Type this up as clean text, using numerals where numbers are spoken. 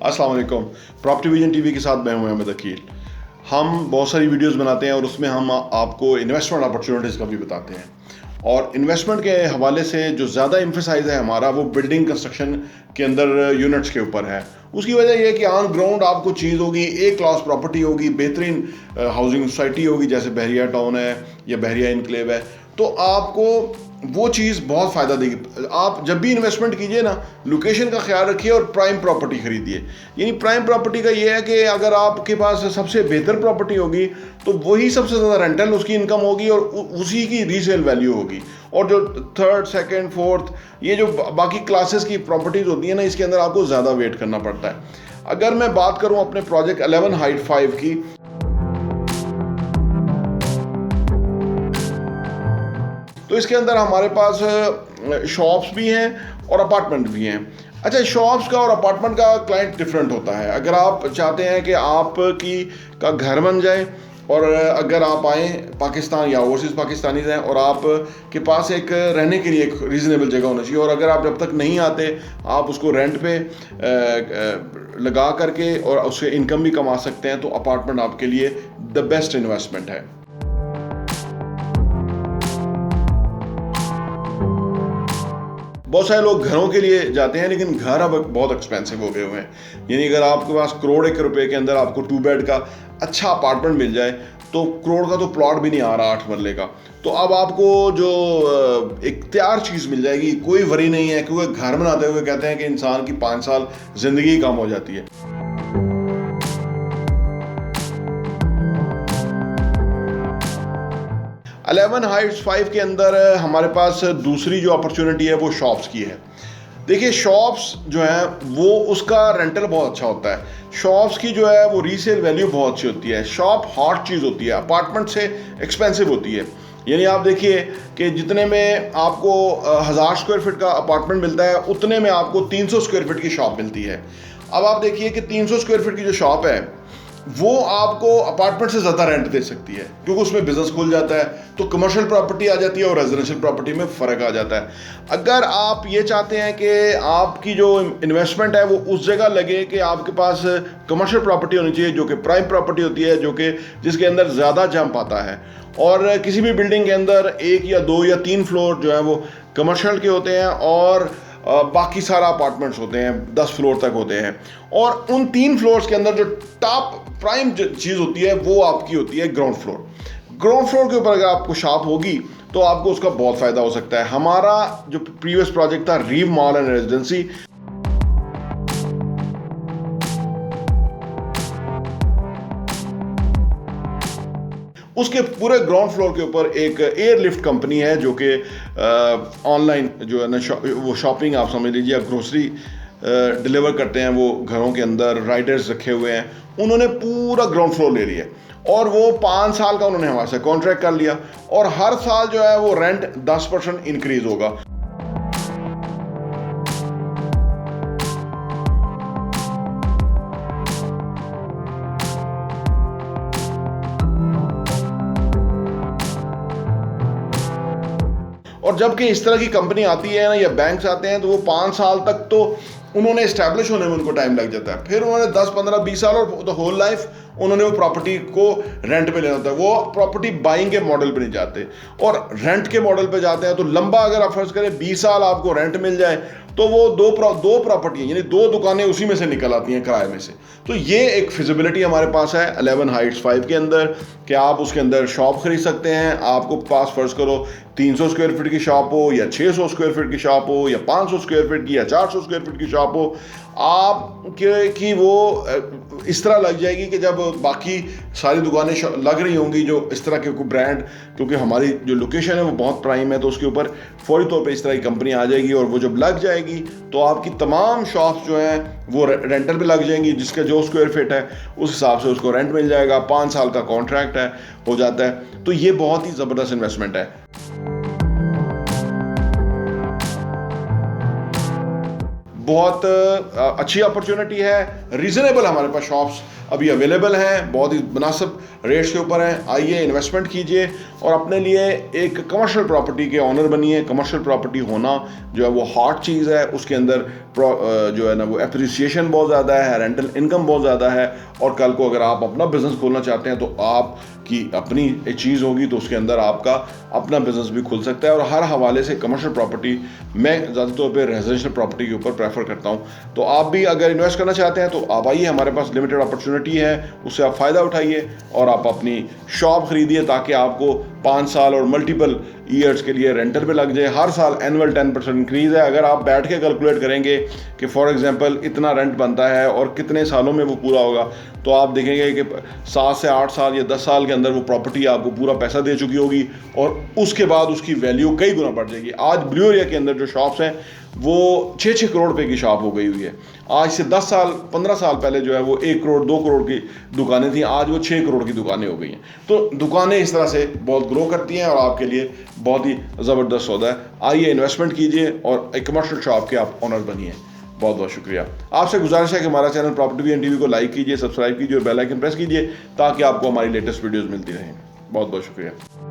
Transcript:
अस्सलाम वालेकुम। Property vision TV के साथ मैं हूं अहमद अकील। हम बहुत सारी वीडियोस बनाते हैं और उसमें हम आपको इन्वेस्टमेंट अपॉर्चुनिटीज़ का भी बताते हैं। और इन्वेस्टमेंट के हवाले से जो ज़्यादा एम्फेसाइज है हमारा, वो बिल्डिंग कंस्ट्रक्शन के अंदर यूनिट्स के ऊपर है। उसकी वजह यह है कि ऑन ग्राउंड आपको चीज़ होगी, ए क्लास प्रॉपर्टी होगी, बेहतरीन हाउसिंग सोसाइटी होगी, जैसे बहरिया टाउन है या बहरिया इनक्लेव है, तो आपको वो चीज़ बहुत फ़ायदा देगी। आप जब भी इन्वेस्टमेंट कीजिए ना, लोकेशन का ख्याल रखिए और प्राइम प्रॉपर्टी खरीदिए। यानी प्राइम प्रॉपर्टी का ये है कि अगर आपके पास सबसे बेहतर प्रॉपर्टी होगी तो वही सबसे ज़्यादा रेंटल उसकी इनकम होगी और उसी की रीसेल वैल्यू होगी। और जो थर्ड, सेकंड, फोर्थ, ये जो बाकी क्लासेस की प्रॉपर्टीज़ होती है ना, इसके अंदर आपको ज़्यादा वेट करना पड़ता है। अगर मैं बात करूँ अपने प्रोजेक्ट 11 हाइट 5 की, तो इसके अंदर हमारे पास शॉप्स भी हैं और अपार्टमेंट भी हैं। अच्छा, शॉप्स का और अपार्टमेंट का क्लाइंट डिफरेंट होता है। अगर आप चाहते हैं कि आपकी का घर बन जाए और अगर आप आएँ पाकिस्तान या ओवरसीज़ पाकिस्तानीज़ हैं और आप के पास एक रहने के लिए एक रीज़नेबल जगह होना चाहिए, और अगर आप जब तक नहीं आते आप उसको रेंट पे लगा करके और उससे इनकम भी कमा सकते हैं, तो अपार्टमेंट आपके लिए द बेस्ट इन्वेस्टमेंट है। बहुत सारे लोग घरों के लिए जाते हैं, लेकिन घर अब बहुत एक्सपेंसिव हो गए हुए हैं। यानी अगर आपके पास करोड़ एक रुपए के अंदर आपको 2 बेड का अच्छा अपार्टमेंट मिल जाए, तो करोड़ का तो प्लॉट भी नहीं आ रहा 8 मरले का, तो अब आपको जो एक तैयार चीज़ मिल जाएगी, कोई वरी नहीं है। क्योंकि घर बनाते हुए कहते हैं कि इंसान की 5 साल ज़िंदगी कम हो जाती है। अलेवन हाइट्स 5 के अंदर हमारे पास दूसरी जो अपॉर्चुनिटी है वो शॉप्स की है। देखिए, शॉप्स जो है वो उसका रेंटल बहुत अच्छा होता है। शॉप्स की जो है वो रीसेल वैल्यू बहुत अच्छी होती है। शॉप हॉट चीज़ होती है, अपार्टमेंट से एक्सपेंसिव होती है। यानी आप देखिए कि जितने में आपको 1000 स्क्वायर फीट का अपार्टमेंट मिलता है, उतने में आपको 300 स्क्वायर फीट की शॉप मिलती है। अब आप देखिए कि 300 स्क्वायर फीट की जो शॉप है वो आपको अपार्टमेंट से ज़्यादा रेंट दे सकती है, क्योंकि उसमें बिजनेस खुल जाता है, तो कमर्शियल प्रॉपर्टी आ जाती है और रेजिडेंशियल प्रॉपर्टी में फ़र्क आ जाता है। अगर आप ये चाहते हैं कि आपकी जो इन्वेस्टमेंट है वो उस जगह लगे कि आपके पास कमर्शियल प्रॉपर्टी होनी चाहिए, जो कि प्राइम प्रॉपर्टी होती है, जो कि जिसके अंदर ज़्यादा जंप आता है, और किसी भी बिल्डिंग के अंदर 1 या 2 या 3 फ्लोर जो है वो कमर्शियल के होते हैं और बाकी सारा अपार्टमेंट्स होते हैं, 10 फ्लोर तक होते हैं। और उन 3 फ्लोर्स के अंदर जो टॉप प्राइम चीज़ होती है वो आपकी होती है ग्राउंड फ्लोर। ग्राउंड फ्लोर के ऊपर अगर आपको शॉप होगी तो आपको उसका बहुत फ़ायदा हो सकता है। हमारा जो प्रीवियस प्रोजेक्ट था रीव मॉल एंड रेजिडेंसी, उसके पूरे ग्राउंड फ्लोर के ऊपर एक एयरलिफ्ट कंपनी है, जो कि ऑनलाइन जो है ना वो शॉपिंग आप समझ लीजिए, आप ग्रोसरी डिलीवर करते हैं, वो घरों के अंदर राइडर्स रखे हुए हैं। उन्होंने पूरा ग्राउंड फ्लोर ले लिया और वो 5 साल का उन्होंने हमारे से कॉन्ट्रैक्ट कर लिया, और हर साल जो है वो रेंट 10% इंक्रीज होगा। और जबकि इस तरह की कंपनी आती है ना, या बैंक्स आते हैं, तो वो 5 साल तक तो उन्होंने इस्टेब्लिश होने में उनको टाइम लग जाता है। फिर उन्होंने 10, 15, 20 साल और द होल लाइफ उन्होंने वो प्रॉपर्टी को रेंट पे लेना होता है। वो प्रॉपर्टी बाइंग के मॉडल पे नहीं जाते और रेंट के मॉडल पे जाते हैं। तो लंबा अगर आप फर्ज करें 20 साल आपको रेंट मिल जाए, तो वो दो प्रॉपर्टी यानी 2 दुकानें उसी में से निकल आती हैं, किराए में से। तो ये एक फिजिबिलिटी हमारे पास है 11 हाइट्स 5 के अंदर कि आप उसके अंदर शॉप खरीद सकते हैं। आपको पास फर्ज करो 300 स्क्वायर फीट की शॉप हो, या 600 स्क्वायर फीट की शॉप हो, या 500 स्क्वायर फीट की, या 400 स्क्वायर फीट की शॉप हो, आपकी वो इस तरह लग जाएगी कि जब बाकी सारी दुकानें लग रही होंगी जो इस तरह के कोई ब्रांड, क्योंकि हमारी जो लोकेशन है वो बहुत प्राइम है, तो उसके ऊपर फौरी तौर पे इस तरह की कंपनी आ जाएगी, और वो जब लग जाएगी तो आपकी तमाम शॉप्स जो हैं वो रेंटल पे लग जाएंगी। जिसका जो स्क्वायर फीट है उस हिसाब से उसको रेंट मिल जाएगा। 5 साल का कॉन्ट्रैक्ट है, हो जाता है। तो ये बहुत ही ज़बरदस्त इन्वेस्टमेंट है। बहुत अच्छी अपॉर्चुनिटी है, रीज़नेबल हमारे पास शॉप्स अभी अवेलेबल हैं, बहुत ही मुनासिब रेट्स के ऊपर हैं। आइए इन्वेस्टमेंट कीजिए और अपने लिए एक कमर्शियल प्रॉपर्टी के ऑनर बनिए। कमर्शियल प्रॉपर्टी होना जो है वो हॉट चीज़ है, उसके अंदर जो है ना वो एप्रिसिएशन बहुत ज़्यादा है, रेंटल इनकम बहुत ज़्यादा है, और कल को अगर आप अपना बिज़नेस खोलना चाहते हैं तो आपकी अपनी एक चीज़ होगी तो उसके अंदर आपका अपना बिज़नेस भी खुल सकता है। और हर हवाले से कमर्शियल प्रॉपर्टी मैं ज़्यादा तौर पे रेजिडेंशियल प्रॉपर्टी के ऊपर प्रेफर करता हूँ। तो आप भी अगर इन्वेस्ट करना चाहते हैं तो आप आइए, हमारे पास लिमिटेड अपॉर्चुनिटी है, उससे आप फ़ायदा उठाइए और आप अपनी शॉप खरीदिए ताकि आपको 5 साल और मल्टीपल ईयर्स के लिए रेंटल पे लग जाए। हर साल एनुअल 10% इंक्रीज़ है। अगर आप बैठ के कैलकुलेट करेंगे कि फॉर एग्जांपल इतना रेंट बनता है और कितने सालों में वो पूरा होगा, तो आप देखेंगे कि 7 से 8 साल या 10 साल के अंदर वो प्रॉपर्टी आपको पूरा पैसा दे चुकी होगी और उसके बाद उसकी वैल्यू कई गुना बढ़ जाएगी। आज ब्लू एरिया के अंदर जो शॉप्स हैं वो 6-6 करोड़ रुपए की शॉप हो गई हुई है। आज से 10 साल 15 साल पहले जो है वो 1 करोड़ 2 करोड़ की दुकानें थी, आज वो 6 करोड़ की दुकानें हो गई हैं। तो दुकानें इस तरह से बहुत ग्रो करती हैं और आपके लिए बहुत ही ज़बरदस्त सौदा है। आइए इन्वेस्टमेंट कीजिए और एक कमर्शियल शॉप के आप ऑनर बनिए। बहुत बहुत शुक्रिया। आपसे गुजारिश है कि हमारा चैनल प्रॉपर्टी वीएन टीवी को लाइक कीजिए, सब्सक्राइब कीजिए और बेल आइकन प्रेस कीजिए ताकि आपको हमारी लेटेस्ट वीडियोज़ मिलती रहें। बहुत बहुत शुक्रिया।